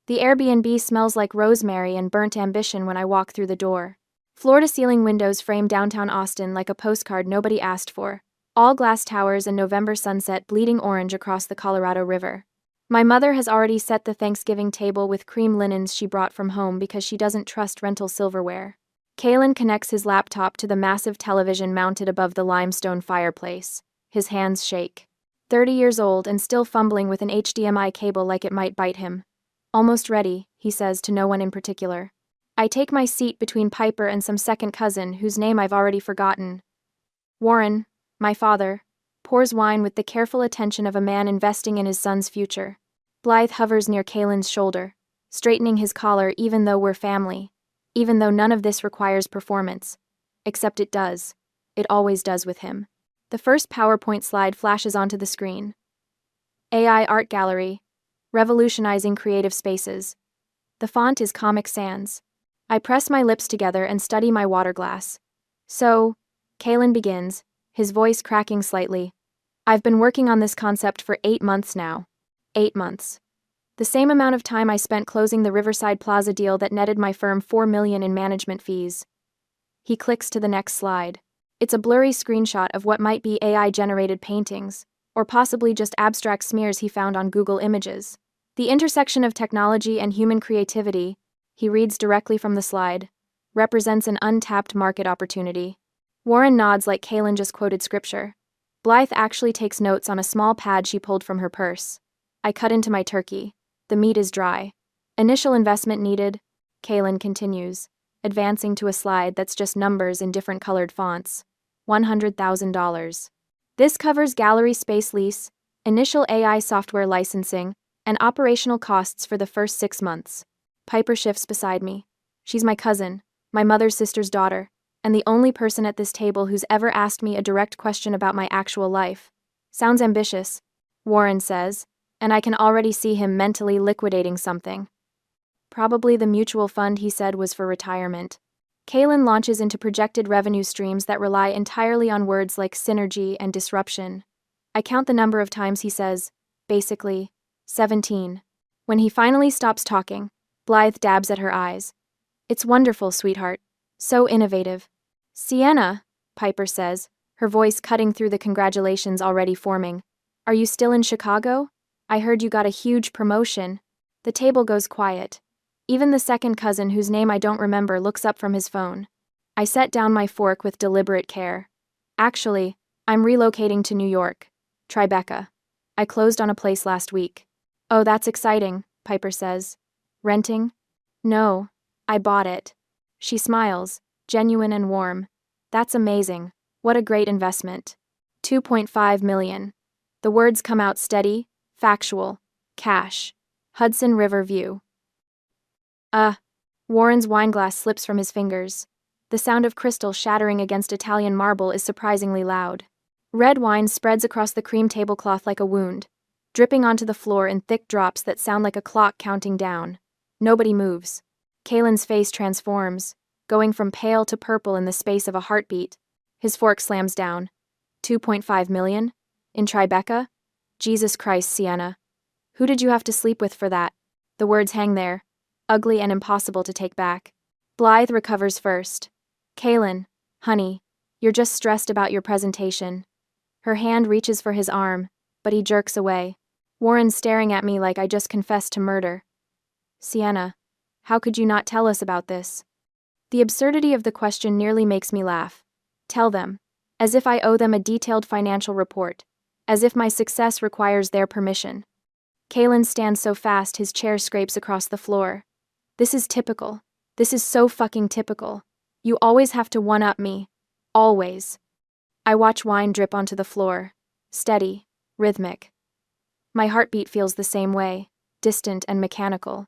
The Airbnb smells like rosemary and burnt ambition when I walk through the door. Floor-to-ceiling windows frame downtown Austin like a postcard nobody asked for. All glass towers and November sunset bleeding orange across the Colorado River. My mother has already set the Thanksgiving table with cream linens she brought from home because she doesn't trust rental silverware. Kalen connects his laptop to the massive television mounted above the limestone fireplace. His hands shake. 30 years old and still fumbling with an HDMI cable like it might bite him. Almost ready, he says to no one in particular. I take my seat between Piper and some second cousin whose name I've already forgotten. Warren, my father, pours wine with the careful attention of a man investing in his son's future. Blythe hovers near Kalen's shoulder, straightening his collar even though we're family, even though none of this requires performance. Except it does. It always does with him. The first PowerPoint slide flashes onto the screen. AI Art Gallery, revolutionizing creative spaces. The font is Comic Sans. I press my lips together and study my water glass. So, Kalen begins, his voice cracking slightly. I've been working on this concept for 8 months now. 8 months. The same amount of time I spent closing the Riverside Plaza deal that netted my firm $4 million in management fees. He clicks to the next slide. It's a blurry screenshot of what might be AI-generated paintings, or possibly just abstract smears he found on Google Images. The intersection of technology and human creativity, he reads directly from the slide, represents an untapped market opportunity. Warren nods like Kalen just quoted scripture. Blythe actually takes notes on a small pad she pulled from her purse. I cut into my turkey. The meat is dry. Initial investment needed, Kalen continues, advancing to a slide that's just numbers in different colored fonts. $100,000. This covers gallery space lease, initial AI software licensing, and operational costs for the first 6 months. Piper shifts beside me. She's my cousin, my mother's sister's daughter, and the only person at this table who's ever asked me a direct question about my actual life. Sounds ambitious, Warren says, and I can already see him mentally liquidating something. Probably the mutual fund he said was for retirement. Kalen launches into projected revenue streams that rely entirely on words like synergy and disruption. I count the number of times he says, basically, 17. When he finally stops talking, Blythe dabs at her eyes. It's wonderful, sweetheart. So innovative. Sienna, Piper says, her voice cutting through the congratulations already forming. Are you still in Chicago? I heard you got a huge promotion. The table goes quiet. Even the second cousin, whose name I don't remember, looks up from his phone. I set down my fork with deliberate care. Actually, I'm relocating to New York. Tribeca. I closed on a place last week. Oh, that's exciting, Piper says. Renting? No, I bought it. She smiles, genuine and warm. That's amazing. What a great investment. 2.5 million. The words come out steady, factual. Cash. Hudson River view. Warren's wineglass slips from his fingers. The sound of crystal shattering against Italian marble is surprisingly loud. Red wine spreads across the cream tablecloth like a wound, dripping onto the floor in thick drops that sound like a clock counting down. Nobody moves. Kalen's face transforms, going from pale to purple in the space of a heartbeat. His fork slams down. 2.5 million? In Tribeca? Jesus Christ, Sienna. Who did you have to sleep with for that? The words hang there, ugly and impossible to take back. Blythe recovers first. Kalen, honey, you're just stressed about your presentation. Her hand reaches for his arm, but he jerks away. Warren's staring at me like I just confessed to murder. Sienna, how could you not tell us about this? The absurdity of the question nearly makes me laugh. Tell them, as if I owe them a detailed financial report, as if my success requires their permission. Kalen stands so fast his chair scrapes across the floor. This is typical. This is so fucking typical. You always have to one-up me. Always. I watch wine drip onto the floor. Steady, rhythmic. My heartbeat feels the same way, distant and mechanical.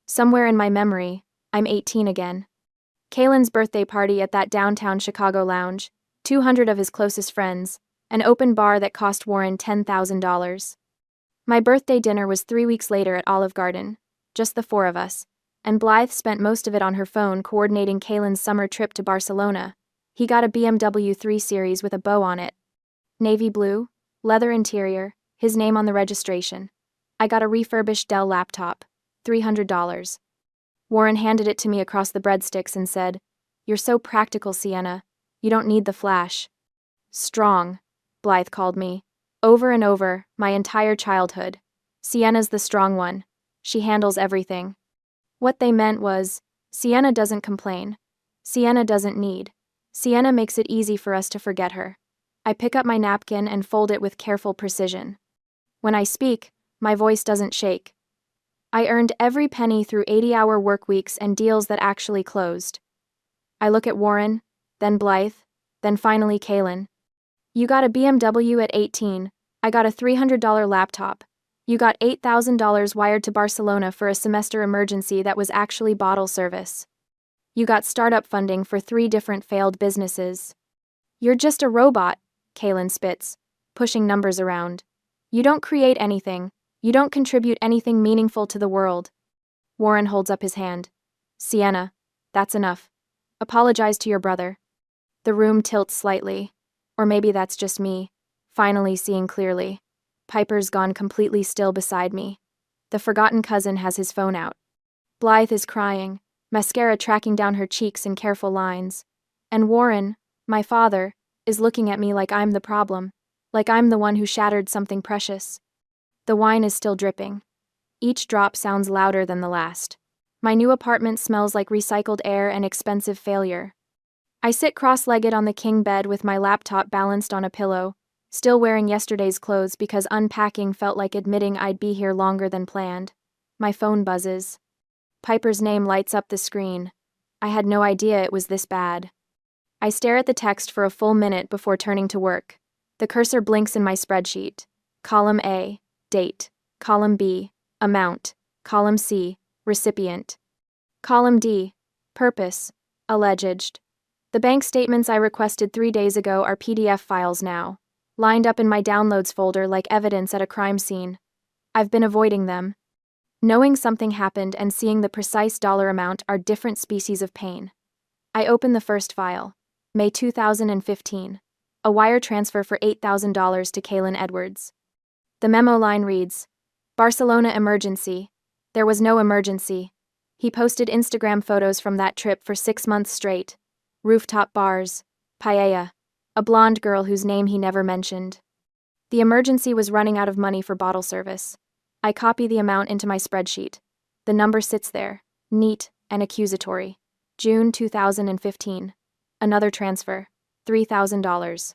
Somewhere in my memory, I'm 18 again. Kalen's birthday party at that downtown Chicago lounge, 200 of his closest friends, an open bar that cost Warren $10,000. My birthday dinner was 3 weeks later at Olive Garden, just the 4 of us, and Blythe spent most of it on her phone coordinating Kalen's summer trip to Barcelona. He got a BMW 3 Series with a bow on it. Navy blue, leather interior, his name on the registration. I got a refurbished Dell laptop, $300. Warren handed it to me across the breadsticks and said, "You're so practical, Sienna. You don't need the flash." Strong, Blythe called me. Over and over, my entire childhood. Sienna's the strong one. She handles everything. What they meant was, Sienna doesn't complain. Sienna doesn't need. Sienna makes it easy for us to forget her. I pick up my napkin and fold it with careful precision. When I speak, my voice doesn't shake. I earned every penny through 80-hour work weeks and deals that actually closed. I look at Warren, then Blythe, then finally Kaylin. You got a BMW at 18, I got a $300 laptop. You got $8,000 wired to Barcelona for a semester emergency that was actually bottle service. You got startup funding for 3 different failed businesses. You're just a robot, Kaylin spits, pushing numbers around. You don't create anything. You don't contribute anything meaningful to the world. Warren holds up his hand. Sienna, that's enough. Apologize to your brother. The room tilts slightly. Or maybe that's just me, finally seeing clearly. Piper's gone completely still beside me. The forgotten cousin has his phone out. Blythe is crying, mascara tracking down her cheeks in careful lines. And Warren, my father, is looking at me like I'm the problem, like I'm the one who shattered something precious. The wine is still dripping. Each drop sounds louder than the last. My new apartment smells like recycled air and expensive failure. I sit cross-legged on the king bed with my laptop balanced on a pillow, still wearing yesterday's clothes because unpacking felt like admitting I'd be here longer than planned. My phone buzzes. Piper's name lights up the screen. I had no idea it was this bad. I stare at the text for a full minute before turning to work. The cursor blinks in my spreadsheet. Column A, date. Column B, amount. Column C, recipient. Column D, purpose, alleged. The bank statements I requested 3 days ago are PDF files now, lined up in my downloads folder like evidence at a crime scene. I've been avoiding them. Knowing something happened and seeing the precise dollar amount are different species of pain. I open the first file. May 2015. A wire transfer for $8,000 to Kaylin Edwards. The memo line reads, Barcelona emergency. There was no emergency. He posted Instagram photos from that trip for 6 months straight. Rooftop bars, paella, a blonde girl whose name he never mentioned. The emergency was running out of money for bottle service. I copy the amount into my spreadsheet. The number sits there, neat and accusatory. June 2015. Another transfer, $3,000.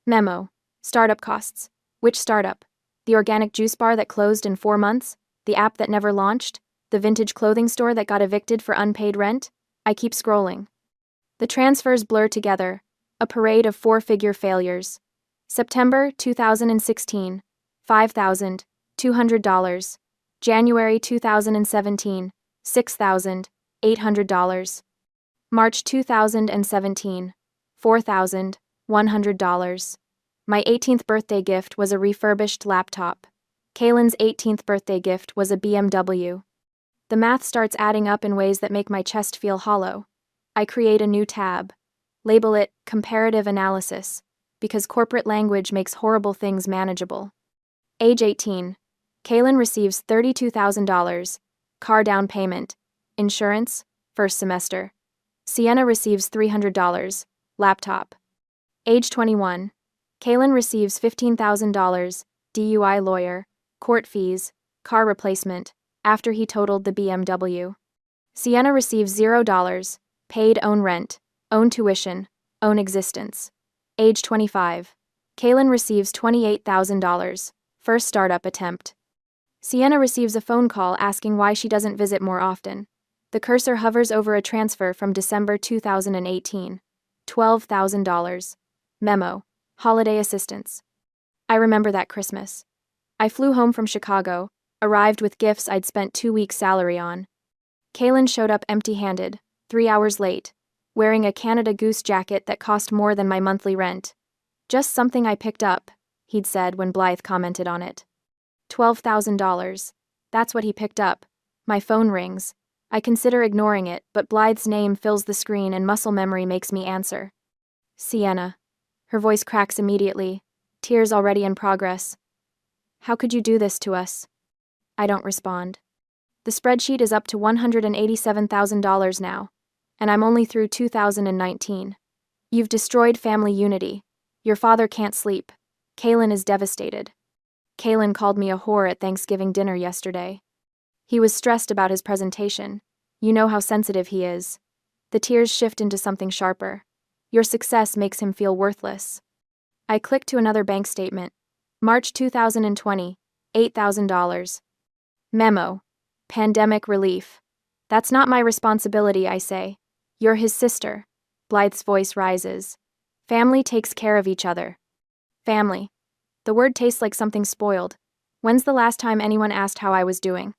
Memo. Startup costs. Which startup? The organic juice bar that closed in 4 months? The app that never launched? The vintage clothing store that got evicted for unpaid rent? I keep scrolling. The transfers blur together, a parade of 4-figure failures. September 2016, $5,200. January 2017, $6,800. March 2017, $4,100. My 18th birthday gift was a refurbished laptop. Kaylin's 18th birthday gift was a BMW. The math starts adding up in ways that make my chest feel hollow. I create a new tab. Label it Comparative Analysis, because corporate language makes horrible things manageable. Age 18. Kaylin receives $32,000. Car down payment. Insurance, first semester. Sienna receives $300. Laptop. Age 21. Kaylin receives $15,000. DUI lawyer. Court fees. Car replacement. After he totaled the BMW. Sienna receives $0. Paid own rent, own tuition, own existence. Age 25. Kaylin receives $28,000. First startup attempt. Sienna receives a phone call asking why she doesn't visit more often. The cursor hovers over a transfer from December 2018. $12,000. Memo. Holiday assistance. I remember that Christmas. I flew home from Chicago, arrived with gifts I'd spent 2 weeks' salary on. Kaylin showed up empty-handed. 3 hours late, wearing a Canada Goose jacket that cost more than my monthly rent. Just something I picked up, he'd said when Blythe commented on it. $12,000. That's what he picked up. My phone rings. I consider ignoring it, but Blythe's name fills the screen and muscle memory makes me answer. Sienna. Her voice cracks immediately, tears already in progress. How could you do this to us? I don't respond. The spreadsheet is up to $187,000 now, and I'm only through 2019. You've destroyed family unity. Your father can't sleep. Kaylin is devastated. Kaylin called me a whore at Thanksgiving dinner yesterday. He was stressed about his presentation. You know how sensitive he is. The tears shift into something sharper. Your success makes him feel worthless. I click to another bank statement. March 2020, $8,000. Memo. Pandemic relief. That's not my responsibility, I say. You're his sister. Blythe's voice rises. Family takes care of each other. Family. The word tastes like something spoiled. When's the last time anyone asked how I was doing?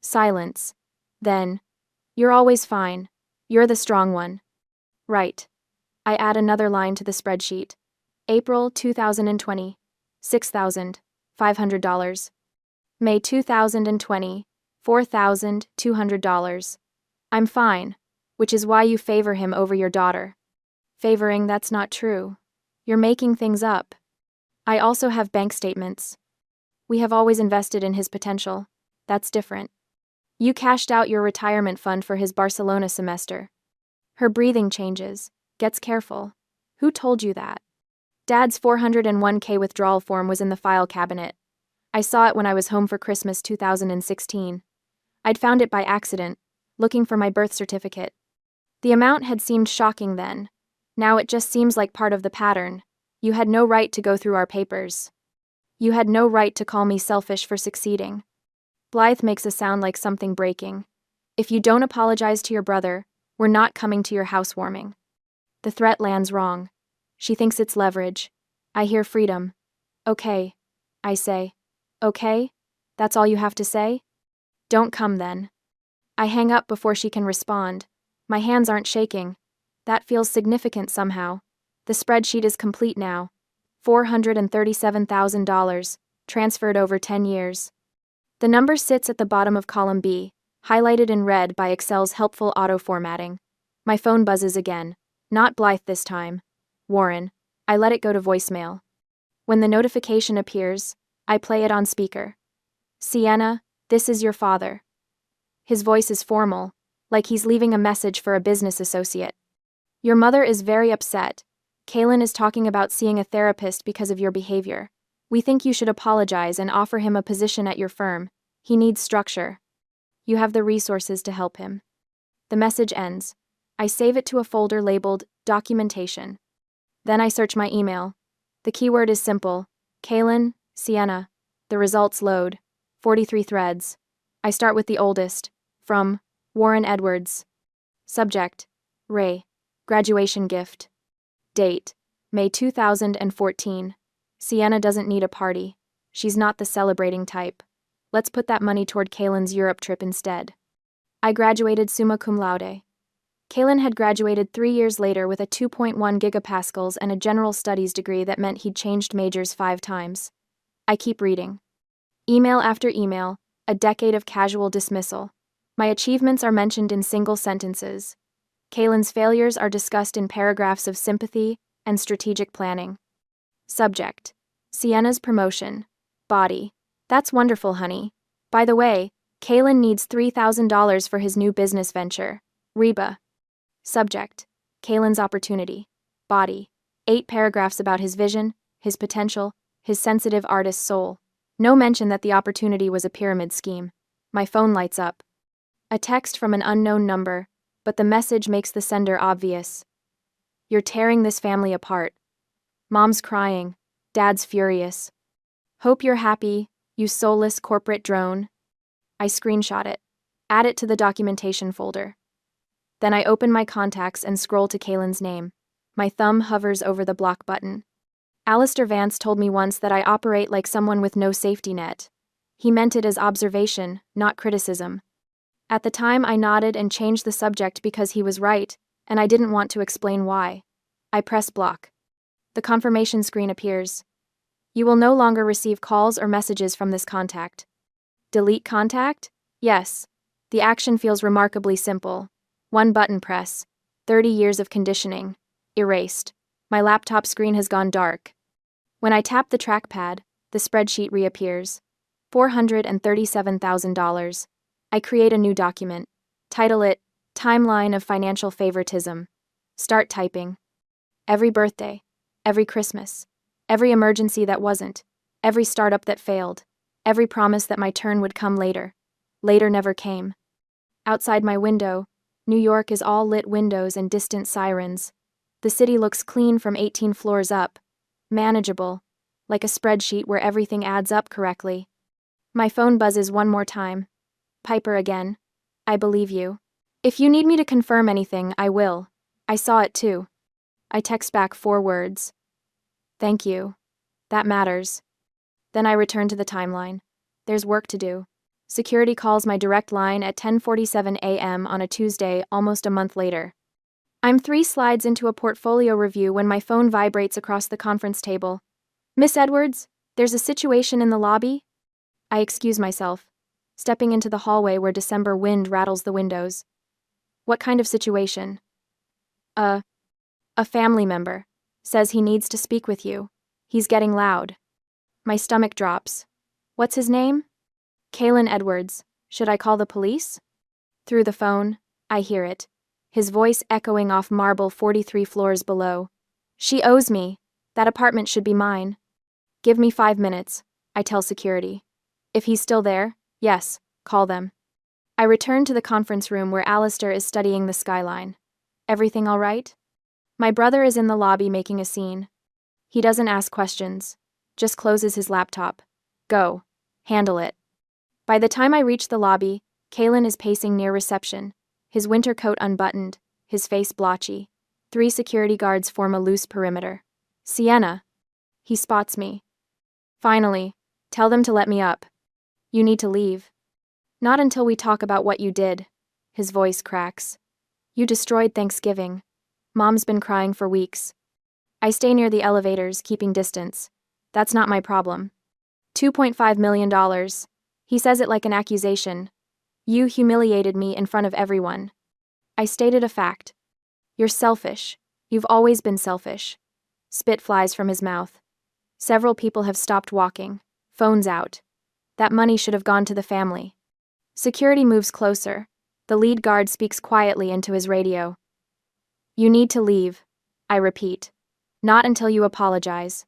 Silence. Then. You're always fine. You're the strong one. Right. I add another line to the spreadsheet. April 2020. $6,500. May 2020. $4,200. I'm fine, which is why you favor him over your daughter. Favoring, that's not true. You're making things up. I also have bank statements. We have always invested in his potential. That's different. You cashed out your retirement fund for his Barcelona semester. Her breathing changes, gets careful. Who told you that? Dad's 401k withdrawal form was in the file cabinet. I saw it when I was home for Christmas 2016. I'd found it by accident, looking for my birth certificate. The amount had seemed shocking then. Now it just seems like part of the pattern. You had no right to go through our papers. You had no right to call me selfish for succeeding. Blythe makes a sound like something breaking. If you don't apologize to your brother, we're not coming to your housewarming. The threat lands wrong. She thinks it's leverage. I hear freedom. Okay, I say. Okay? That's all you have to say? Don't come then. I hang up before she can respond. My hands aren't shaking. That feels significant somehow. The spreadsheet is complete now. $437,000, transferred over 10 years. The number sits at the bottom of column B, highlighted in red by Excel's helpful auto-formatting. My phone buzzes again. Not Blythe this time. Warren. I let it go to voicemail. When the notification appears, I play it on speaker. Sienna, this is your father. His voice is formal, like he's leaving a message for a business associate. Your mother is very upset. Kaylin is talking about seeing a therapist because of your behavior. We think you should apologize and offer him a position at your firm. He needs structure. You have the resources to help him. The message ends. I save it to a folder labeled Documentation. Then I search my email. The keyword is simple. Kaylin, Sienna. The results load. 43 threads. I start with the oldest. From Warren Edwards. Subject. Ray. Graduation gift. Date. May 2014. Sienna doesn't need a party. She's not the celebrating type. Let's put that money toward Kaylin's Europe trip instead. I graduated summa cum laude. Kaylin had graduated 3 years later with a 2.1 gigapascals and a general studies degree that meant he'd changed majors 5 times. I keep reading. Email after email, a decade of casual dismissal. My achievements are mentioned in single sentences. Kaylin's failures are discussed in paragraphs of sympathy and strategic planning. Subject. Sienna's promotion. Body. That's wonderful, honey. By the way, Kaylin needs $3,000 for his new business venture, Reba. Subject. Kaylin's opportunity. Body. 8 paragraphs about his vision, his potential, his sensitive artist soul. No mention that the opportunity was a pyramid scheme. My phone lights up. A text from an unknown number, but the message makes the sender obvious. You're tearing this family apart. Mom's crying. Dad's furious. Hope you're happy, you soulless corporate drone. I screenshot it. Add it to the documentation folder. Then I open my contacts and scroll to Kaylin's name. My thumb hovers over the block button. Alistair Vance told me once that I operate like someone with no safety net. He meant it as observation, not criticism. At the time, I nodded and changed the subject because he was right, and I didn't want to explain why. I press block. The confirmation screen appears. You will no longer receive calls or messages from this contact. Delete contact? Yes. The action feels remarkably simple. 1 button press. 30 years of conditioning. Erased. My laptop screen has gone dark. When I tap the trackpad, the spreadsheet reappears. $437,000. I create a new document. Title it, Timeline of Financial Favoritism. Start typing. Every birthday. Every Christmas. Every emergency that wasn't. Every startup that failed. Every promise that my turn would come later. Later never came. Outside my window, New York is all lit windows and distant sirens. The city looks clean from 18 floors up. Manageable. Like a spreadsheet where everything adds up correctly. My phone buzzes one more time. Piper again. I believe you. If you need me to confirm anything, I will. I saw it too. I text back 4 words. Thank you. That matters. Then I return to the timeline. There's work to do. Security calls my direct line at 10:47 a.m. on a Tuesday, almost a month later. I'm 3 slides into a portfolio review when my phone vibrates across the conference table. Miss Edwards, there's a situation in the lobby? I excuse myself, stepping into the hallway where December wind rattles the windows. What kind of situation? A family member says he needs to speak with you. He's getting loud. My stomach drops. What's his name? Kalen Edwards. Should I call the police? Through the phone, I hear it, his voice echoing off marble 43 floors below. She owes me. That apartment should be mine. Give me 5 minutes, I tell security. If he's still there, yes, call them. I return to the conference room where Alistair is studying the skyline. Everything all right? My brother is in the lobby making a scene. He doesn't ask questions, just closes his laptop. Go. Handle it. By the time I reach the lobby, Kalen is pacing near reception, his winter coat unbuttoned, his face blotchy. 3 security guards form a loose perimeter. Sienna. He spots me. Finally, tell them to let me up. You need to leave. Not until we talk about what you did. His voice cracks. You destroyed Thanksgiving. Mom's been crying for weeks. I stay near the elevators, keeping distance. That's not my problem. $2.5 million. He says it like an accusation. You humiliated me in front of everyone. I stated a fact. You're selfish. You've always been selfish. Spit flies from his mouth. Several people have stopped walking. Phones out. That money should have gone to the family. Security moves closer. The lead guard speaks quietly into his radio. You need to leave. I repeat. Not until you apologize.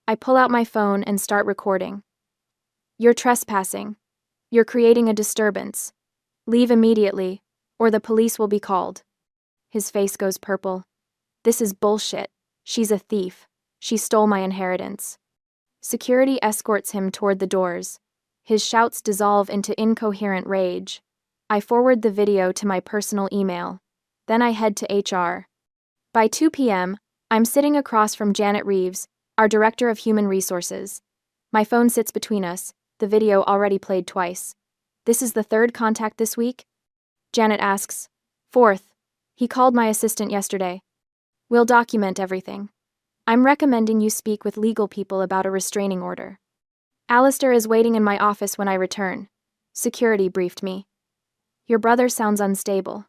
I pull out my phone and start recording. You're trespassing. You're creating a disturbance. Leave immediately, or the police will be called. His face goes purple. This is bullshit. She's a thief. She stole my inheritance. Security escorts him toward the doors. His shouts dissolve into incoherent rage. I forward the video to my personal email. Then I head to HR. By 2 p.m., I'm sitting across from Janet Reeves, our Director of Human Resources. My phone sits between us, the video already played twice. This is the 3rd contact this week? Janet asks. 4th. He called my assistant yesterday. We'll document everything. I'm recommending you speak with legal people about a restraining order. Alistair is waiting in my office when I return. Security briefed me. Your brother sounds unstable.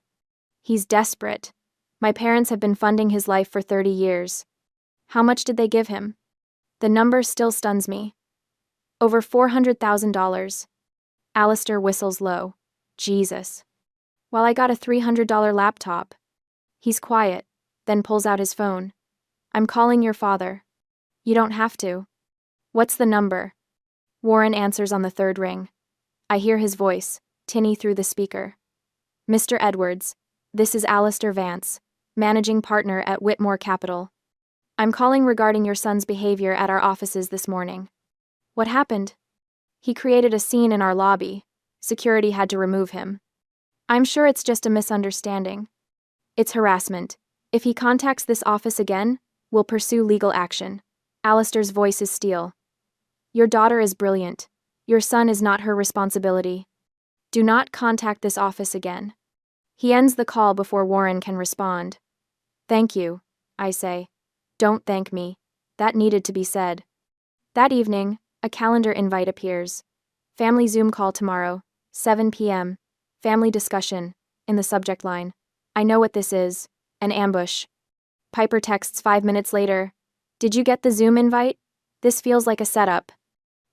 He's desperate. My parents have been funding his life for 30 years. How much did they give him? The number still stuns me. Over $400,000. Alistair whistles low. Jesus. Well, I got a $300 laptop. He's quiet, then pulls out his phone. I'm calling your father. You don't have to. What's the number? Warren answers on the 3rd ring. I hear his voice, tinny through the speaker. Mr. Edwards, this is Alistair Vance, managing partner at Whitmore Capital. I'm calling regarding your son's behavior at our offices this morning. What happened? He created a scene in our lobby. Security had to remove him. I'm sure it's just a misunderstanding. It's harassment. If he contacts this office again, we'll pursue legal action. Alistair's voice is steel. Your daughter is brilliant. Your son is not her responsibility. Do not contact this office again. He ends the call before Warren can respond. Thank you, I say. Don't thank me. That needed to be said. That evening, a calendar invite appears. Family Zoom call tomorrow, 7 p.m. Family discussion, in the subject line. I know what this is, an ambush. Piper texts 5 minutes later. Did you get the Zoom invite? This feels like a setup.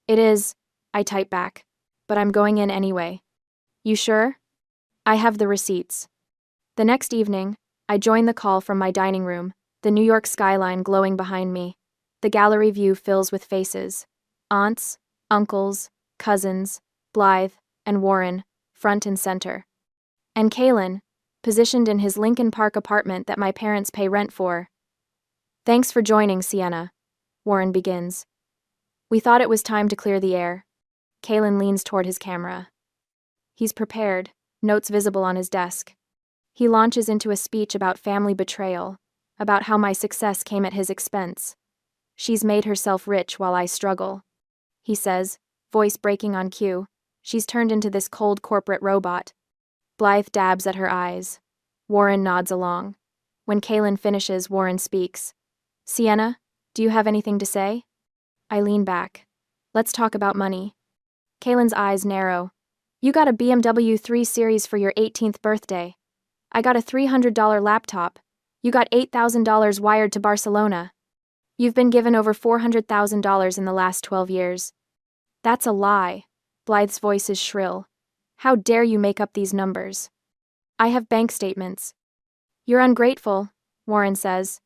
It is, I type back. But I'm going in anyway. You sure? I have the receipts. The next evening, I join the call from my dining room, the New York skyline glowing behind me. The gallery view fills with faces. Aunts, uncles, cousins, Blythe, and Warren, front and center. And Kalen, positioned in his Lincoln Park apartment that my parents pay rent for. Thanks for joining, Sienna, Warren begins. We thought it was time to clear the air. Kalen leans toward his camera. He's prepared, notes visible on his desk. He launches into a speech about family betrayal, about how my success came at his expense. She's made herself rich while I struggle. He says, voice breaking on cue. She's turned into this cold corporate robot. Blythe dabs at her eyes. Warren nods along. When Kalen finishes, Warren speaks. Sienna, do you have anything to say? I lean back. Let's talk about money. Kalen's eyes narrow. You got a BMW 3 Series for your 18th birthday. I got a $300 laptop. You got $8,000 wired to Barcelona. You've been given over $400,000 in the last 12 years. That's a lie. Blythe's voice is shrill. How dare you make up these numbers? I have bank statements. You're ungrateful, Warren says.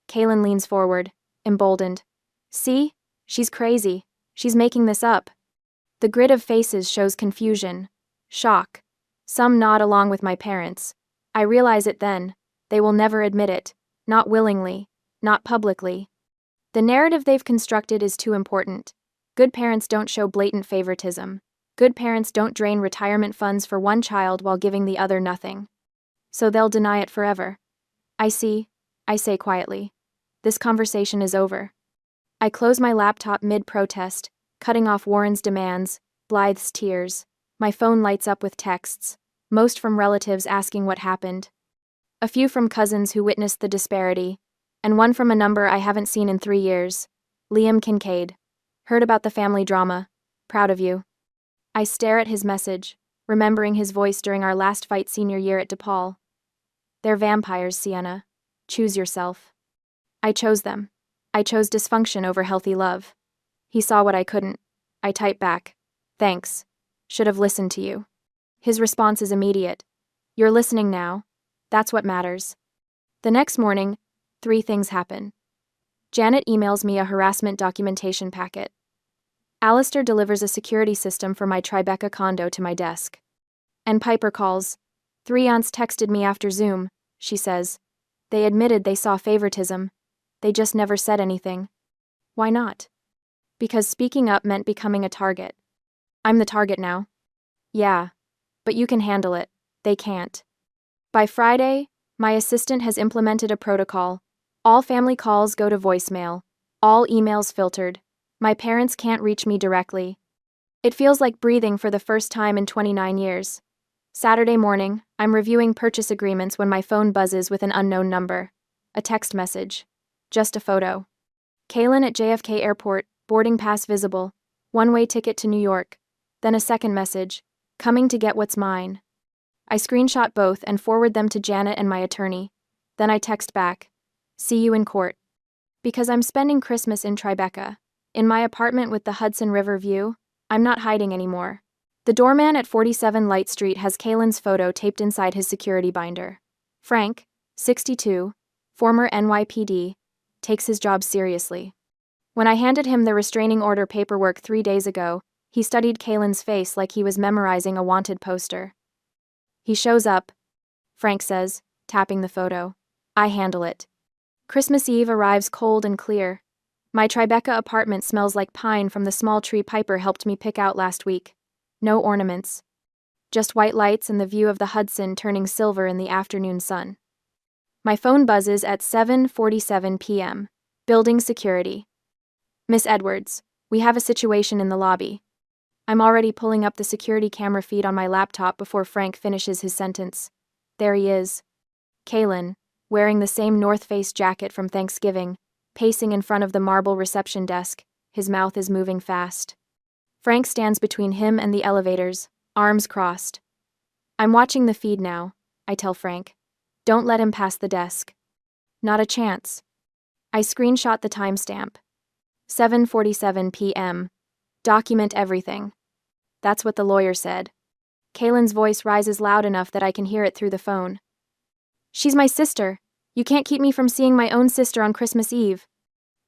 Kalen leans forward, emboldened. See? She's crazy. She's making this up. The grid of faces shows confusion, shock. Some nod along with my parents. I realize it then. They will never admit it, not willingly, not publicly. The narrative they've constructed is too important. Good parents don't show blatant favoritism. Good parents don't drain retirement funds for one child while giving the other nothing. So they'll deny it forever. I see, I say quietly. This conversation is over. I close my laptop mid-protest, cutting off Warren's demands, Blythe's tears. My phone lights up with texts, most from relatives asking what happened. A few from cousins who witnessed the disparity, and one from a number I haven't seen in 3 years. Liam Kincaid. Heard about the family drama. Proud of you. I stare at his message, remembering his voice during our last fight senior year at DePaul. They're vampires, Sienna. Choose yourself. I chose them. I chose dysfunction over healthy love. He saw what I couldn't. I type back. Thanks. Should have listened to you. His response is immediate. You're listening now. That's what matters. The next morning, 3 things happen. Janet emails me a harassment documentation packet. Alistair delivers a security system for my Tribeca condo to my desk. And Piper calls. 3 aunts texted me after Zoom, she says. They admitted they saw favoritism. They just never said anything. Why not? Because speaking up meant becoming a target. I'm the target now. Yeah. But you can handle it. They can't. By Friday, my assistant has implemented a protocol. All family calls go to voicemail. All emails filtered. My parents can't reach me directly. It feels like breathing for the first time in 29 years. Saturday morning, I'm reviewing purchase agreements when my phone buzzes with an unknown number. A text message. Just a photo. Kalen at JFK Airport, boarding pass visible. One-way ticket to New York. Then a second message. Coming to get what's mine. I screenshot both and forward them to Janet and my attorney. Then I text back. See you in court. Because I'm spending Christmas in Tribeca. In my apartment with the Hudson River view, I'm not hiding anymore. The doorman at 47 Light Street has Kalen's photo taped inside his security binder. Frank, 62, former NYPD, takes his job seriously. When I handed him the restraining order paperwork 3 days ago, he studied Kalen's face like he was memorizing a wanted poster. He shows up, Frank says, tapping the photo. I handle it. Christmas Eve arrives cold and clear. My Tribeca apartment smells like pine from the small tree Piper helped me pick out last week. No ornaments. Just white lights and the view of the Hudson turning silver in the afternoon sun. My phone buzzes at 7:47 p.m. Building security. Miss Edwards, we have a situation in the lobby. I'm already pulling up the security camera feed on my laptop before Frank finishes his sentence. There he is. Kalen, wearing the same North Face jacket from Thanksgiving, pacing in front of the marble reception desk, his mouth is moving fast. Frank stands between him and the elevators, arms crossed. I'm watching the feed now, I tell Frank. Don't let him pass the desk. Not a chance. I screenshot the timestamp. 7:47 p.m. Document everything. That's what the lawyer said. Kaylin's voice rises loud enough that I can hear it through the phone. She's my sister. You can't keep me from seeing my own sister on Christmas Eve.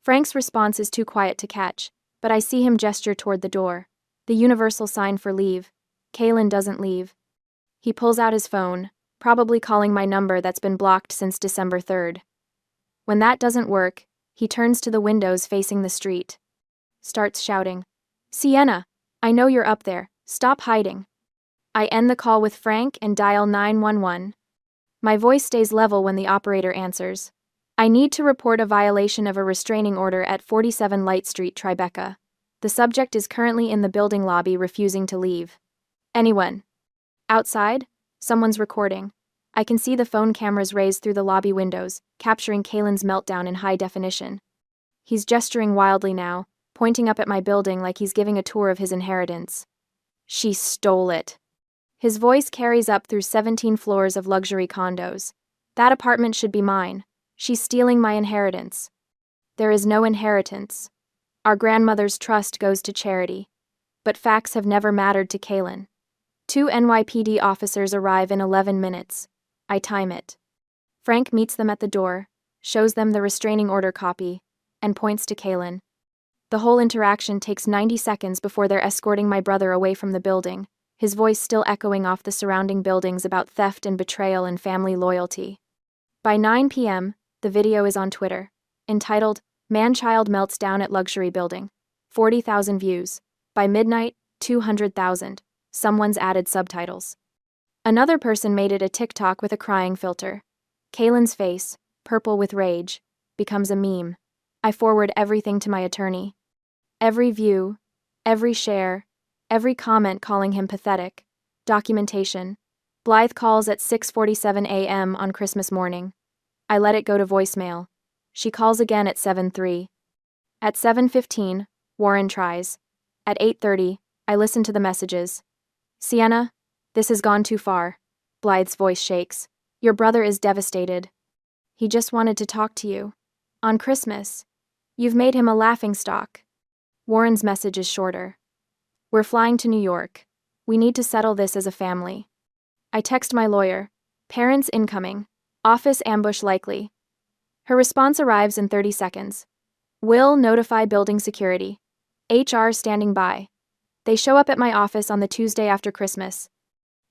Frank's response is too quiet to catch, but I see him gesture toward the door. The universal sign for leave. Kaylin doesn't leave. He pulls out his phone, probably calling my number that's been blocked since December 3rd. When that doesn't work, he turns to the windows facing the street. Starts shouting, "Sienna, I know you're up there, stop hiding." I end the call with Frank and dial 911. My voice stays level when the operator answers. "I need to report a violation of a restraining order at 47 Light Street, Tribeca. The subject is currently in the building lobby refusing to leave." "Anyone?" Outside, someone's recording. I can see the phone cameras raised through the lobby windows, capturing Kaylin's meltdown in high definition. He's gesturing wildly now, pointing up at my building like he's giving a tour of his inheritance. "She stole it." His voice carries up through 17 floors of luxury condos. "That apartment should be mine. She's stealing my inheritance." There is no inheritance. Our grandmother's trust goes to charity. But facts have never mattered to Kaylin. 2 NYPD officers arrive in 11 minutes. I time it. Frank meets them at the door, shows them the restraining order copy, and points to Kaylin. The whole interaction takes 90 seconds before they're escorting my brother away from the building, his voice still echoing off the surrounding buildings about theft and betrayal and family loyalty. By 9 p.m., the video is on Twitter, entitled, "Man-Child Melts Down at Luxury Building." 40,000 views. By midnight, 200,000. Someone's added subtitles. Another person made it a TikTok with a crying filter. Kaylin's face, purple with rage, becomes a meme. I forward everything to my attorney. Every view, every share, every comment calling him pathetic. Documentation. Blythe calls at 6:47 a.m. on Christmas morning. I let it go to voicemail. She calls again at 7:03. At 7:15, Warren tries. At 8:30, I listen to the messages. "Sienna, this has gone too far." Blythe's voice shakes. "Your brother is devastated. He just wanted to talk to you. On Christmas. You've made him a laughingstock." Warren's message is shorter. "We're flying to New York. We need to settle this as a family." I text my lawyer. "Parents incoming. Office ambush likely." Her response arrives in 30 seconds. "Will notify building security. HR standing by." They show up at my office on the Tuesday after Christmas.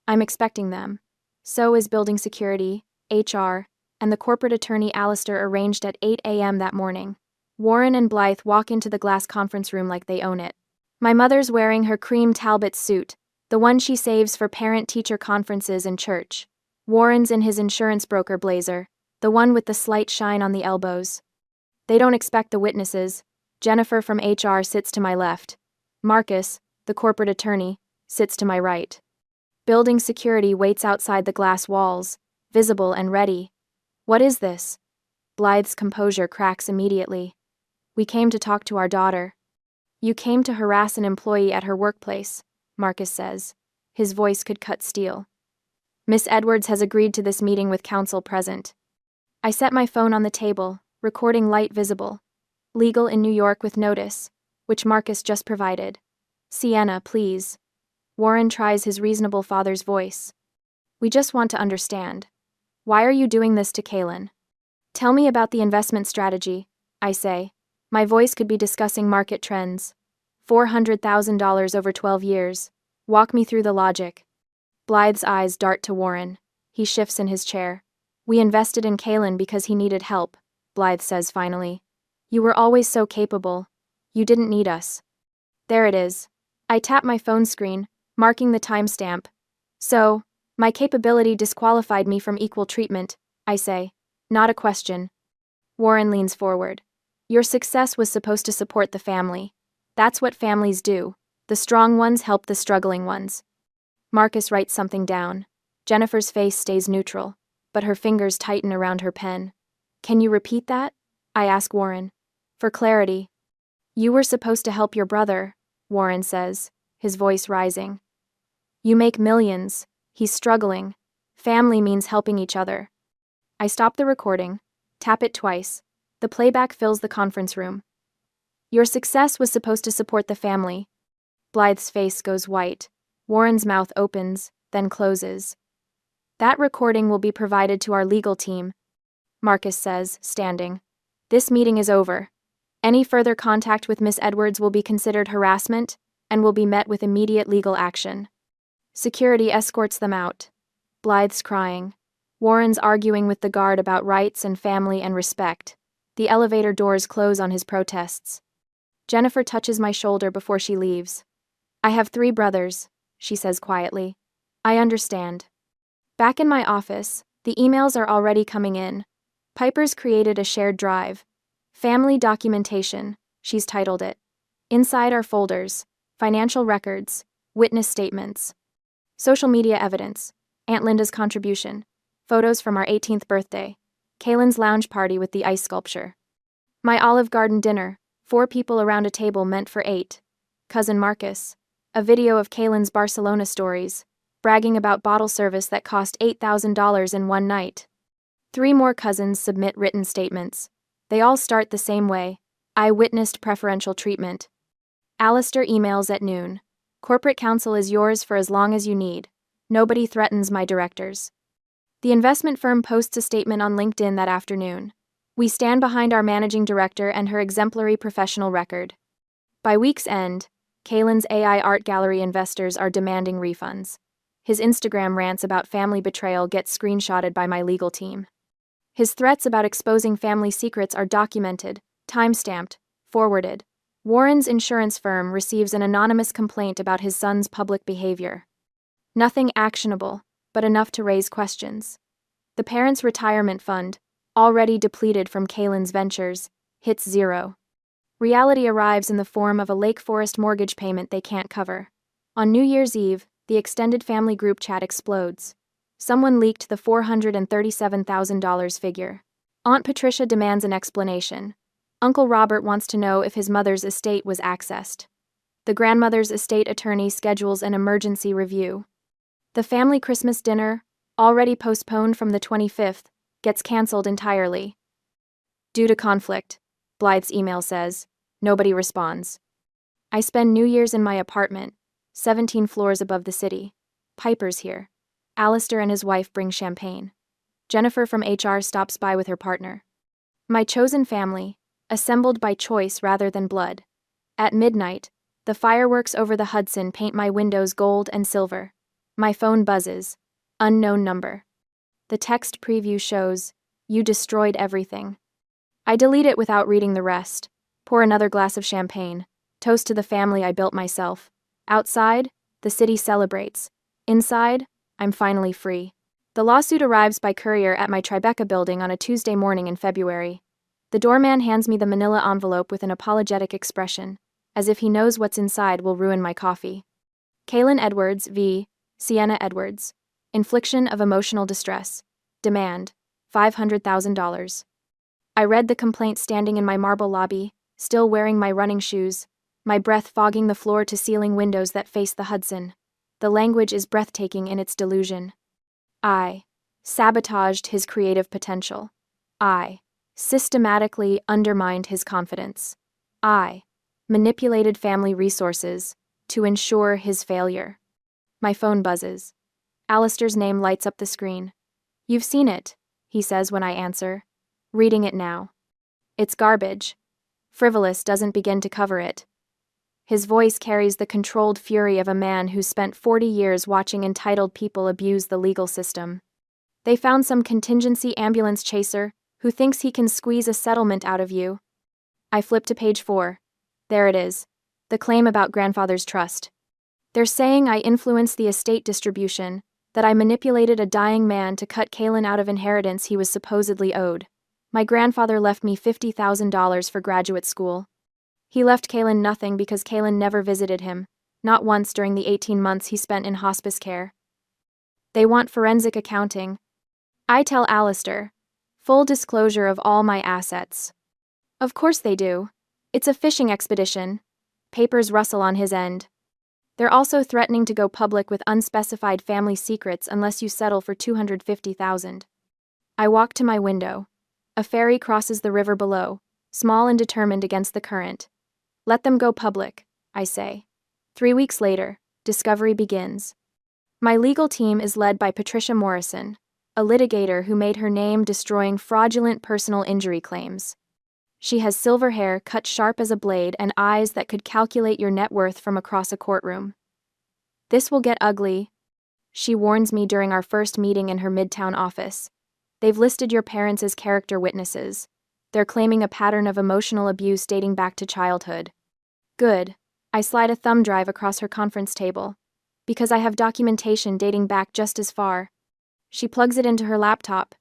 I'm expecting them. So is building security, HR, and the corporate attorney Alistair arranged at 8 a.m. that morning. Warren and Blythe walk into the glass conference room like they own it. My mother's wearing her cream Talbot suit, the one she saves for parent-teacher conferences and church. Warren's in his insurance broker blazer, the one with the slight shine on the elbows. They don't expect the witnesses. Jennifer from HR sits to my left. Marcus, the corporate attorney, sits to my right. Building security waits outside the glass walls, visible and ready. "What is this?" Blythe's composure cracks immediately. "We came to talk to our daughter." "You came to harass an employee at her workplace," Marcus says. His voice could cut steel. "Miss Edwards has agreed to this meeting with counsel present." I set my phone on the table, recording light visible. "Legal in New York with notice," which Marcus just provided. "Sienna, please." Warren tries his reasonable father's voice. "We just want to understand. Why are you doing this to Kaylin?" "Tell me about the investment strategy," I say. My voice could be discussing market trends. $400,000 over 12 years. Walk me through the logic. Blythe's eyes dart to Warren. He shifts in his chair. "We invested in Kaylin because he needed help," Blythe says finally. "You were always so capable. You didn't need us." There it is. I tap my phone screen, marking the timestamp. "So, my capability disqualified me from equal treatment," I say. Not a question. Warren leans forward. "Your success was supposed to support the family. That's what families do. The strong ones help the struggling ones." Marcus writes something down. Jennifer's face stays neutral, but her fingers tighten around her pen. "Can you repeat that?" I ask Warren. "For clarity." "You were supposed to help your brother," Warren says, his voice rising. "You make millions. He's struggling. Family means helping each other." I stop the recording, tap it twice. The playback fills the conference room. "Your success was supposed to support the family." Blythe's face goes white. Warren's mouth opens, then closes. That recording will be provided to our legal team, Marcus says, standing. This meeting is over. Any further contact with Miss Edwards will be considered harassment and will be met with immediate legal action. Security escorts them out. Blythe's crying. Warren's arguing with the guard about rights and family and respect. The elevator doors close on his protests. Jennifer touches my shoulder before she leaves. I have 3 brothers, she says quietly. I understand. Back in my office, the emails are already coming in. Piper's created a shared drive. Family documentation, she's titled it. Inside are folders, financial records, witness statements, social media evidence, Aunt Linda's contribution, photos from our 18th birthday, Kaylin's lounge party with the ice sculpture, my Olive Garden dinner, 4 people around a table meant for 8, cousin Marcus, a video of Kaylin's Barcelona stories, bragging about bottle service that cost $8,000 in one night. 3 more cousins submit written statements. They all start the same way. I witnessed preferential treatment. Alistair emails at noon. Corporate counsel is yours for as long as you need. Nobody threatens my directors. The investment firm posts a statement on LinkedIn that afternoon. We stand behind our managing director and her exemplary professional record. By week's end, Kaylin's AI art gallery investors are demanding refunds. His Instagram rants about family betrayal get screenshotted by my legal team. His threats about exposing family secrets are documented, time-stamped, forwarded. Warren's insurance firm receives an anonymous complaint about his son's public behavior. Nothing actionable, but enough to raise questions. The parents' retirement fund, already depleted from Kaylin's ventures, hits zero. Reality arrives in the form of a Lake Forest mortgage payment they can't cover. On New Year's Eve, the extended family group chat explodes. Someone leaked the $437,000 figure. Aunt Patricia demands an explanation. Uncle Robert wants to know if his mother's estate was accessed. The grandmother's estate attorney schedules an emergency review. The family Christmas dinner, already postponed from the 25th, gets cancelled entirely. Due to conflict, Blythe's email says. Nobody responds. I spend New Year's in my apartment, 17 floors above the city. Piper's here. Alistair and his wife bring champagne. Jennifer from HR stops by with her partner. My chosen family, assembled by choice rather than blood. At midnight, the fireworks over the Hudson paint my windows gold and silver. My phone buzzes. Unknown number. The text preview shows, "You destroyed everything." I delete it without reading the rest. Pour another glass of champagne. Toast to the family I built myself. Outside, the city celebrates. Inside, I'm finally free. The lawsuit arrives by courier at my Tribeca building on a Tuesday morning in February. The doorman hands me the manila envelope with an apologetic expression, as if he knows what's inside will ruin my coffee. Kaylin Edwards v. Sienna Edwards. Infliction of emotional distress. Demand, $500,000. I read the complaint standing in my marble lobby, still wearing my running shoes, my breath fogging the floor-to-ceiling windows that face the Hudson. The language is breathtaking in its delusion. I sabotaged his creative potential. I systematically undermined his confidence. I manipulated family resources to ensure his failure. My phone buzzes. Alistair's name lights up the screen. You've seen it, he says when I answer. Reading it now. It's garbage. Frivolous doesn't begin to cover it. His voice carries the controlled fury of a man who spent 40 years watching entitled people abuse the legal system. They found some contingency ambulance chaser who thinks he can squeeze a settlement out of you. I flip to page 4. There it is. The claim about grandfather's trust. They're saying I influenced the estate distribution, that I manipulated a dying man to cut Kaylin out of inheritance he was supposedly owed. My grandfather left me $50,000 for graduate school. He left Kaylin nothing because Kaylin never visited him, not once during the 18 months he spent in hospice care. They want forensic accounting. I tell Alistair. Full disclosure of all my assets. Of course they do. It's a fishing expedition. Papers rustle on his end. They're also threatening to go public with unspecified family secrets unless you settle for $250,000. I walk to my window. A ferry crosses the river below, small and determined against the current. Let them go public, I say. 3 weeks later, discovery begins. My legal team is led by Patricia Morrison, a litigator who made her name destroying fraudulent personal injury claims. She has silver hair cut sharp as a blade and eyes that could calculate your net worth from across a courtroom. This will get ugly, she warns me during our first meeting in her Midtown office. They've listed your parents as character witnesses. They're claiming a pattern of emotional abuse dating back to childhood. Good. I slide a thumb drive across her conference table. Because I have documentation dating back just as far. She plugs it into her laptop.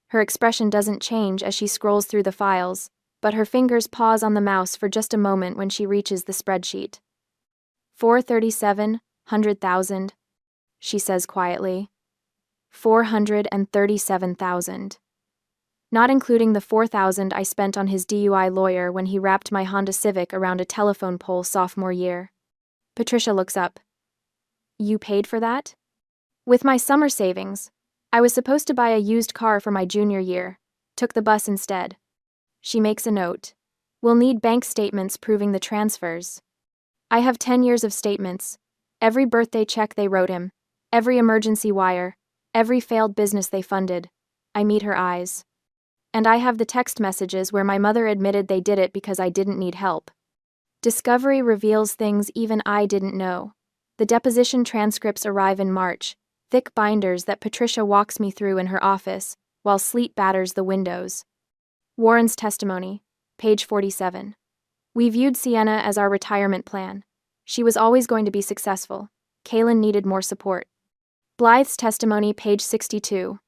Her expression doesn't change as she scrolls through the files, but her fingers pause on the mouse for just a moment when she reaches the spreadsheet. 437,000, she says quietly. 437,000. Not including the 4,000 I spent on his DUI lawyer when he wrapped my Honda Civic around a telephone pole sophomore year. Patricia looks up. You paid for that? With my summer savings. I was supposed to buy a used car for my junior year. Took the bus instead. She makes a note. We'll need bank statements proving the transfers. I have 10 years of statements. Every birthday check they wrote him. Every emergency wire. Every failed business they funded. I meet her eyes. And I have the text messages where my mother admitted they did it because I didn't need help. Discovery reveals things even I didn't know. The deposition transcripts arrive in March, thick binders that Patricia walks me through in her office, while sleet batters the windows. Warren's testimony, page 47. We viewed Sienna as our retirement plan. She was always going to be successful. Kaylin needed more support. Blythe's testimony, page 62.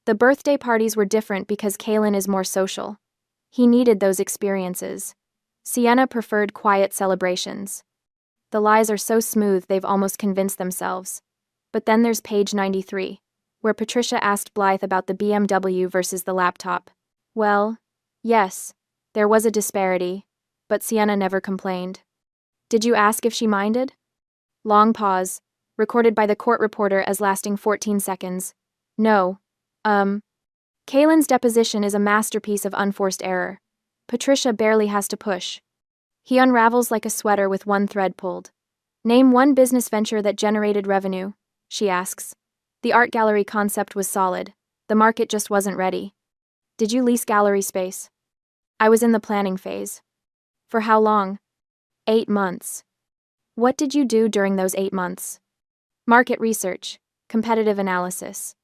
The birthday parties were different because Kaylin is more social. He needed those experiences. Sienna preferred quiet celebrations. The lies are so smooth they've almost convinced themselves. But then there's page 93, where Patricia asked Blythe about the BMW versus the laptop. Well, yes, there was a disparity, but Sienna never complained. Did you ask if she minded? Long pause, recorded by the court reporter as lasting 14 seconds. No. Kaylin's deposition is a masterpiece of unforced error. Patricia barely has to push. He unravels like a sweater with one thread pulled. Name one business venture that generated revenue, she asks. The art gallery concept was solid. The market just wasn't ready. Did you lease gallery space? I was in the planning phase. For how long? 8 months. What did you do during those 8 months? Market research, competitive analysis.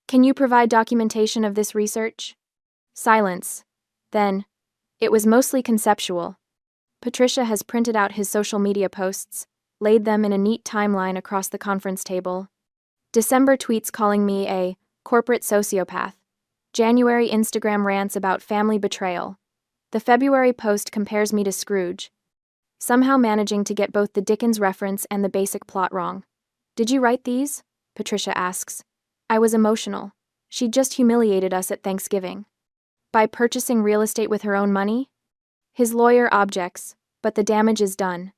Can you provide documentation of this research? Silence. Then, it was mostly conceptual. Patricia has printed out his social media posts, laid them in a neat timeline across the conference table. December tweets calling me a corporate sociopath. January Instagram rants about family betrayal. The February post compares me to Scrooge, somehow managing to get both the Dickens reference and the basic plot wrong. Did you write these? Patricia asks. I was emotional. She'd just humiliated us at Thanksgiving. By purchasing real estate with her own money? His lawyer objects, but the damage is done.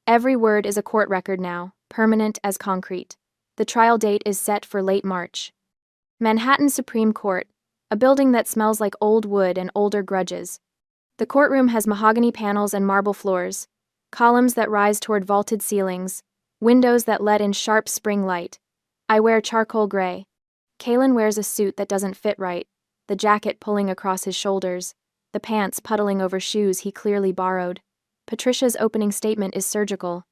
Every word is a court record now, permanent as concrete. The trial date is set for late March. Manhattan Supreme Court, a building that smells like old wood and older grudges. The courtroom has mahogany panels and marble floors, columns that rise toward vaulted ceilings, windows that let in sharp spring light. I wear charcoal gray. Kaylin wears a suit that doesn't fit right, the jacket pulling across his shoulders, the pants puddling over shoes he clearly borrowed. Patricia's opening statement is surgical.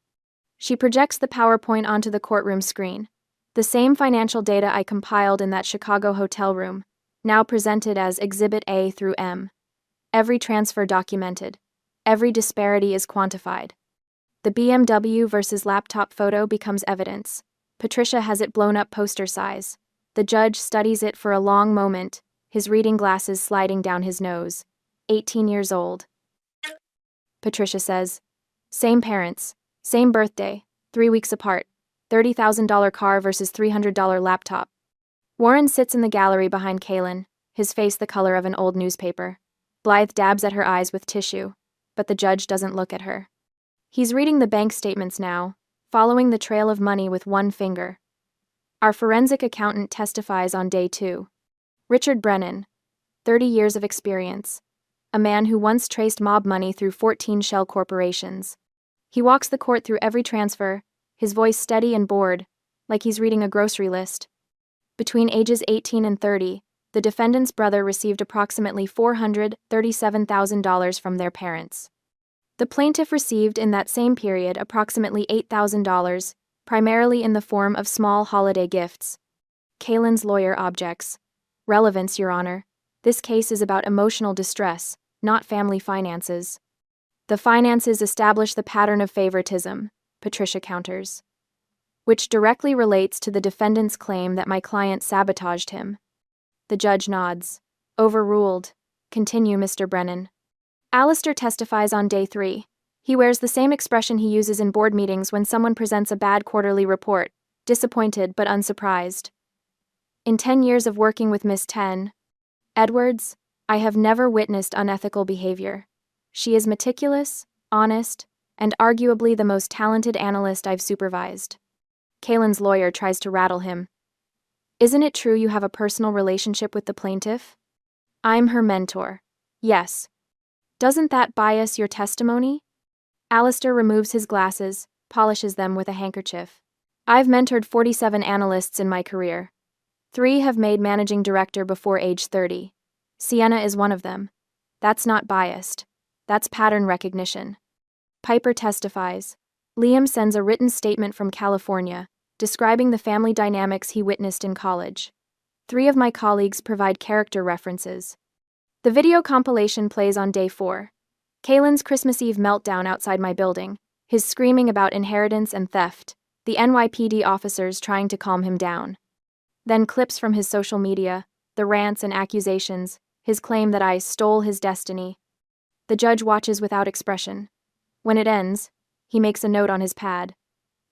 She projects the PowerPoint onto the courtroom screen. The same financial data I compiled in that Chicago hotel room, now presented as Exhibit A through M. Every transfer documented. Every disparity is quantified. The BMW versus laptop photo becomes evidence. Patricia has it blown up poster size. The judge studies it for a long moment, his reading glasses sliding down his nose. 18 years old. Patricia says, same parents, same birthday, 3 weeks apart, $30,000 car versus $300 laptop. Warren sits in the gallery behind Kaylin, his face the color of an old newspaper. Blythe dabs at her eyes with tissue, but the judge doesn't look at her. He's reading the bank statements now, following the trail of money with one finger. Our forensic accountant testifies on day 2. Richard Brennan, 30 years of experience. A man who once traced mob money through 14 shell corporations. He walks the court through every transfer, his voice steady and bored. like he's reading a grocery list. Between ages 18 and 30, the defendant's brother received approximately $437,000 from their parents. The plaintiff received in that same period approximately $8,000, primarily in the form of small holiday gifts. Kalen's lawyer objects. Relevance, Your Honor. This case is about emotional distress, not family finances. The finances establish the pattern of favoritism, Patricia counters, which directly relates to the defendant's claim that my client sabotaged him. The judge nods. Overruled. Continue, Mr. Brennan. Alistair testifies on day 3. He wears the same expression he uses in board meetings when someone presents a bad quarterly report, disappointed but unsurprised. In 10 years of working with Miss Edwards, I have never witnessed unethical behavior. She is meticulous, honest, and arguably the most talented analyst I've supervised. Kalen's lawyer tries to rattle him. Isn't it true you have a personal relationship with the plaintiff? I'm her mentor. Yes. Doesn't that bias your testimony? Alistair removes his glasses, polishes them with a handkerchief. I've mentored 47 analysts in my career. 3 have made managing director before age 30. Sienna is one of them. That's not biased. That's pattern recognition. Piper testifies. Liam sends a written statement from California, describing the family dynamics he witnessed in college. 3 of my colleagues provide character references. The video compilation plays on day 4. Kalen's Christmas Eve meltdown outside my building, his screaming about inheritance and theft, the NYPD officers trying to calm him down. Then clips from his social media, the rants and accusations, his claim that I stole his destiny. The judge watches without expression. When it ends, he makes a note on his pad.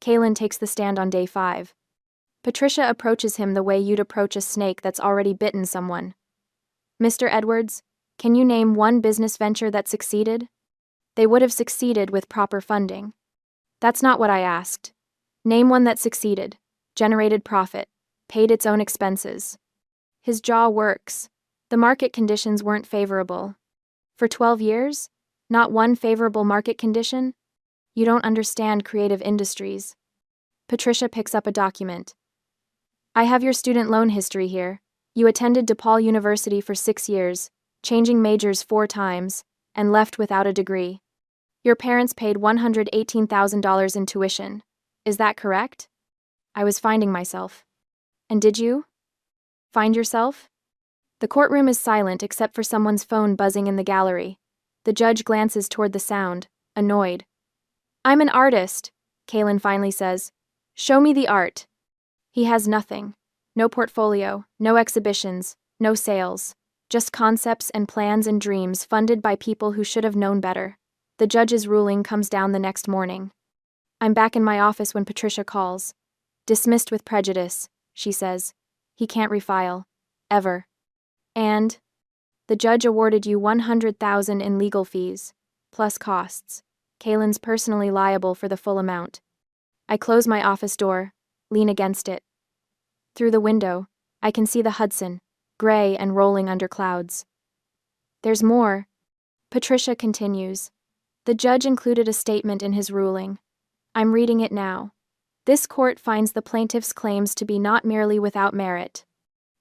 Kalen takes the stand on day 5. Patricia approaches him the way you'd approach a snake that's already bitten someone. Mr. Edwards, can you name one business venture that succeeded? They would have succeeded with proper funding. That's not what I asked. Name one that succeeded, generated profit, paid its own expenses. His jaw works. The market conditions weren't favorable. For 12 years? Not one favorable market condition? You don't understand creative industries. Patricia picks up a document. I have your student loan history here. You attended DePaul University for 6 years, changing majors 4 times, and left without a degree. Your parents paid $118,000 in tuition. Is that correct? I was finding myself. And did you? Find yourself? The courtroom is silent except for someone's phone buzzing in the gallery. The judge glances toward the sound, annoyed. I'm an artist, Kalen finally says. Show me the art. He has nothing. No portfolio, no exhibitions, no sales. Just concepts and plans and dreams funded by people who should have known better. The judge's ruling comes down the next morning. I'm back in my office when Patricia calls. Dismissed with prejudice, she says. He can't refile. Ever. And the judge awarded you $100,000 in legal fees, plus costs. Kalen's personally liable for the full amount. I close my office door, lean against it. Through the window, I can see the Hudson, gray and rolling under clouds. There's more. Patricia continues. The judge included a statement in his ruling. I'm reading it now. This court finds the plaintiff's claims to be not merely without merit,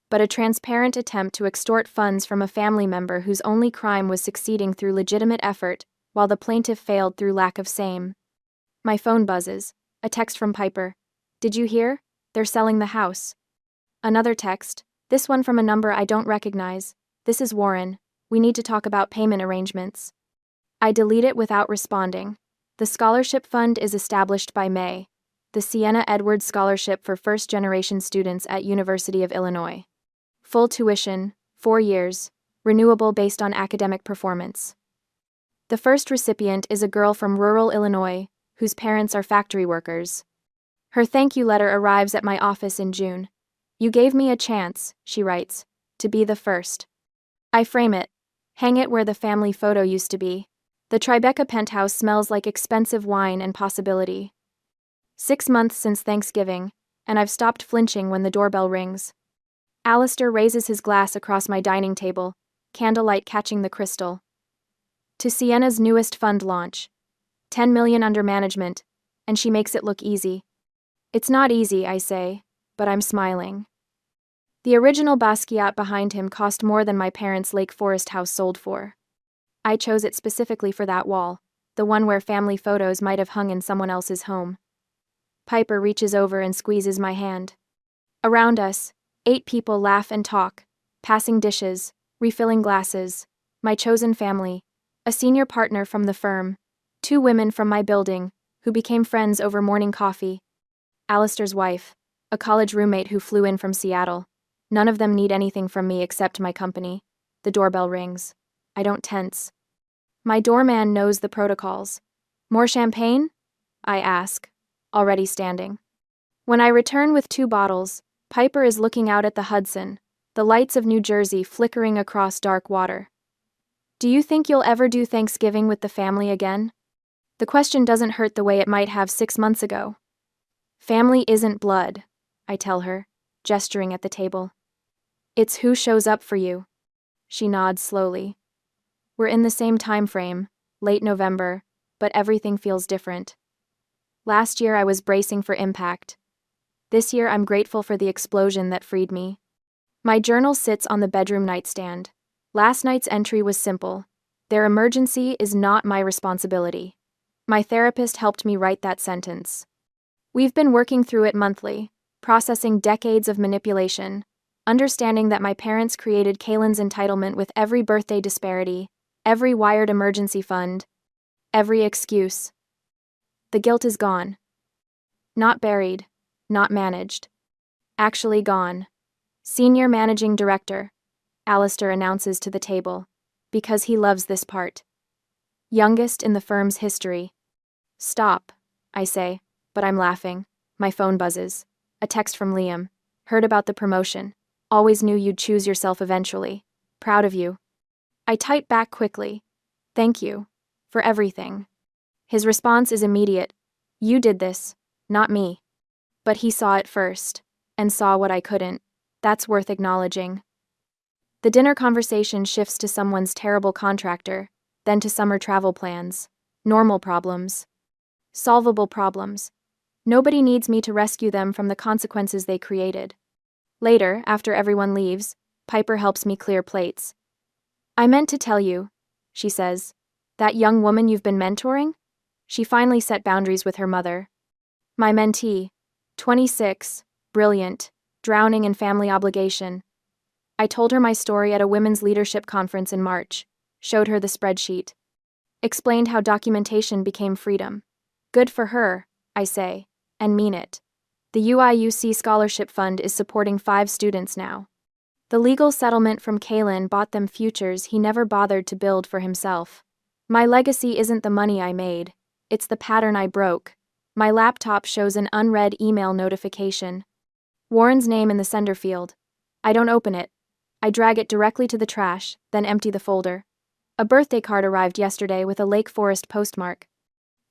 but a transparent attempt to extort funds from a family member whose only crime was succeeding through legitimate effort, while the plaintiff failed through lack of same. My phone buzzes. A text from Piper. Did you hear? They're selling the house. Another text. This one from a number I don't recognize. This is Warren. We need to talk about payment arrangements. I delete it without responding. The scholarship fund is established by May. The Sienna Edwards Scholarship for first-generation students at University of Illinois. Full tuition, 4 years, renewable based on academic performance. The first recipient is a girl from rural Illinois, whose parents are factory workers. Her thank you letter arrives at my office in June. You gave me a chance, she writes, to be the first. I frame it, hang it where the family photo used to be. The Tribeca penthouse smells like expensive wine and possibility. 6 months since Thanksgiving, and I've stopped flinching when the doorbell rings. Alistair raises his glass across my dining table, candlelight catching the crystal. To Sienna's newest fund launch. $10 million under management, and she makes it look easy. It's not easy, I say, but I'm smiling. The original Basquiat behind him cost more than my parents' Lake Forest house sold for. I chose it specifically for that wall, the one where family photos might have hung in someone else's home. Piper reaches over and squeezes my hand. Around us, 8 people laugh and talk, passing dishes, refilling glasses, my chosen family, a senior partner from the firm, 2 women from my building, who became friends over morning coffee, Alistair's wife, a college roommate who flew in from Seattle. None of them need anything from me except my company. The doorbell rings. I don't tense. My doorman knows the protocols. More champagne? I ask, already standing. When I return with 2 bottles, Piper is looking out at the Hudson, the lights of New Jersey flickering across dark water. Do you think you'll ever do Thanksgiving with the family again? The question doesn't hurt the way it might have 6 months ago. Family isn't blood, I tell her, gesturing at the table. It's who shows up for you. She nods slowly. We're in the same time frame, late November, but everything feels different. Last year I was bracing for impact. This year I'm grateful for the explosion that freed me. My journal sits on the bedroom nightstand. Last night's entry was simple. Their emergency is not my responsibility. My therapist helped me write that sentence. We've been working through it monthly, processing decades of manipulation, understanding that my parents created Kaylin's entitlement with every birthday disparity, every wired emergency fund, every excuse. The guilt is gone. Not buried, not managed. Actually gone. Senior Managing Director, Alistair announces to the table, because he loves this part. Youngest in the firm's history. Stop, I say, but I'm laughing. My phone buzzes. A text from Liam. Heard about the promotion. Always knew you'd choose yourself eventually. Proud of you. I type back quickly. Thank you. For everything. His response is immediate. You did this, not me. But he saw it first, and saw what I couldn't. That's worth acknowledging. The dinner conversation shifts to someone's terrible contractor, then to summer travel plans. Normal problems. Solvable problems. Nobody needs me to rescue them from the consequences they created. Later, after everyone leaves, Piper helps me clear plates. I meant to tell you, she says, that young woman you've been mentoring? She finally set boundaries with her mother. My mentee, 26, brilliant, drowning in family obligation. I told her my story at a women's leadership conference in March, showed her the spreadsheet. Explained how documentation became freedom. Good for her, I say, and mean it. The UIUC Scholarship Fund is supporting 5 students now. The legal settlement from Kaylin bought them futures he never bothered to build for himself. My legacy isn't the money I made, it's the pattern I broke. My laptop shows an unread email notification. Warren's name in the sender field. I don't open it. I drag it directly to the trash, then empty the folder. A birthday card arrived yesterday with a Lake Forest postmark.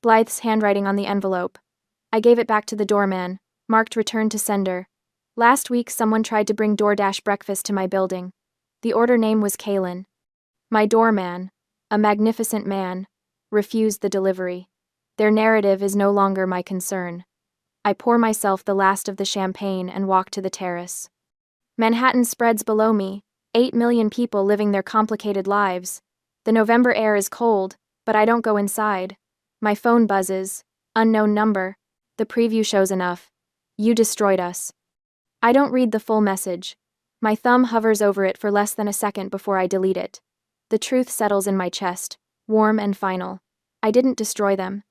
Blythe's handwriting on the envelope. I gave it back to the doorman, marked return to sender. Last week someone tried to bring DoorDash breakfast to my building. The order name was Kaylin. My doorman, a magnificent man, refused the delivery. Their narrative is no longer my concern. I pour myself the last of the champagne and walk to the terrace. Manhattan spreads below me, 8 million people living their complicated lives. The November air is cold, but I don't go inside. My phone buzzes. Unknown number. The preview shows enough. You destroyed us. I don't read the full message. My thumb hovers over it for less than a second before I delete it. The truth settles in my chest, warm and final. I didn't destroy them.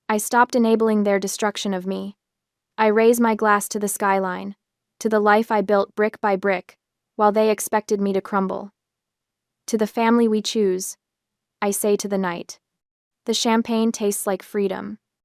I stopped enabling their destruction of me. I raise my glass to the skyline, to the life I built brick by brick, while they expected me to crumble. To the family we choose, I say to the night. The champagne tastes like freedom.